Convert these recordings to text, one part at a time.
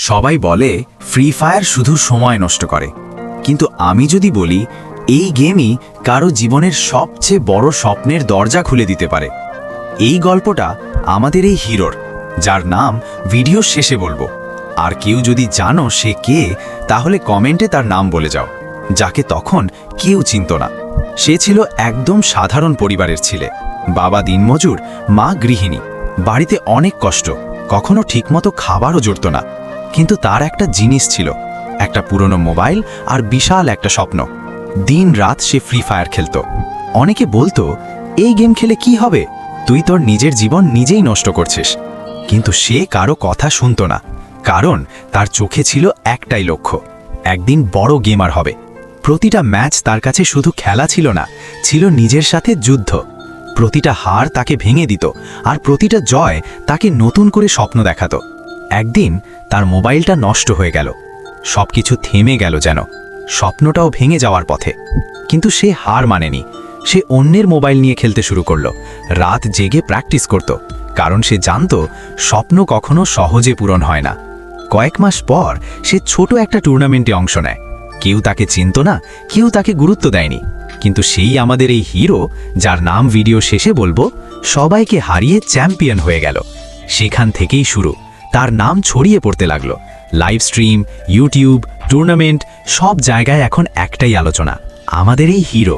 সবাই বলে free fire শুধু সময় নষ্ট করে, কিন্তু আমি যদি বলি এই গেমই কারো জীবনের সবচেয়ে বড় স্বপ্নের দরজা খুলে দিতে পারে। এই গল্পটা আমাদের এই হিরোর, যার নাম ভিডিও শেষে বলবো। আর কেউ যদি জানো সে কে, তাহলে কমেন্টে তার নাম বলে যাও, যাকে তখন কেউ চিনত না। সে ছিল একদম সাধারণ পরিবারের ছেলে, বাবা দিনমজুর, মা গৃহিণী। বাড়িতে অনেক কষ্ট, কখনো ঠিকমতো খাবারও জুটত না। কিন্তু তার একটা জিনিস ছিল, একটা পুরনো মোবাইল আর বিশাল একটা স্বপ্ন। দিন রাত সে ফ্রি ফায়ার খেলত। অনেকে বলতো, এই গেম খেলে কি হবে, তুই তোর নিজের জীবন নিজেই নষ্ট করছিস। কিন্তু সে কারো কথা শুনত না, কারণ তার চোখে ছিল একটাই লক্ষ্য, একদিন বড় গেমার হবে। প্রতিটা ম্যাচ তার কাছে শুধু খেলা ছিল না, ছিল নিজের সাথে যুদ্ধ। প্রতিটা হার তাকে ভেঙে দিত, আর প্রতিটা জয় তাকে নতুন করে স্বপ্ন দেখাতো। একদিন তার মোবাইলটা নষ্ট হয়ে গেল, সবকিছু থেমে গেল, যেন স্বপ্নটাও ভেঙে যাওয়ার পথে। কিন্তু সে হার মানেনি, সে অন্যের মোবাইল নিয়ে খেলতে শুরু করলো। রাত জেগে প্র্যাকটিস করত, কারণ সে জানত স্বপ্ন কখনো সহজে পূরণ হয় না। কয়েক মাস পর সে ছোট একটা টুর্নামেন্টে অংশ নেয়। কেউ তাকে চিনত না, কেউ তাকে গুরুত্ব দেয়নি। কিন্তু সেই আমাদের এই হিরো, যার নাম ভিডিও শেষে বলবো, সবাইকে হারিয়ে চ্যাম্পিয়ন হয়ে গেল। সেখান থেকেই শুরু, তার নাম ছড়িয়ে পড়তে লাগলো। লাইভ স্ট্রিম, ইউটিউব, টুর্নামেন্ট, সব জায়গায় এখন একটাই আলোচনা, আমাদের এই হিরো,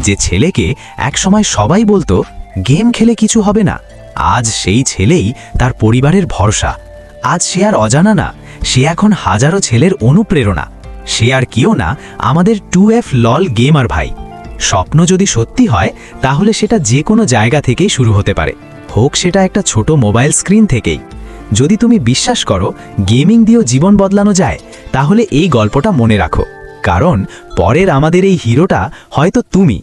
যে ছেলেকে একসময় সবাই বলতো গেম খেলে কিছু হবে না। আজ সেই ছেলেই তার পরিবারের ভরসা। আজ সে আর অজানা না, সে এখন হাজারো ছেলের অনুপ্রেরণা। সে আর কেউ না, আমাদের 2F লল গেমার ভাই। স্বপ্ন যদি সত্যি হয়, তাহলে সেটা যে কোনো জায়গা থেকেই শুরু হতে পারে, হোক সেটা একটা ছোট মোবাইল স্ক্রিন থেকেই। যদি তুমি বিশ্বাস করো গেমিং দিয়েও জীবন বদলানো যায়, তাহলে এই গল্পটা মনে রাখো, কারণ পরের আমাদের এই হিরোটা হয়তো তুমি।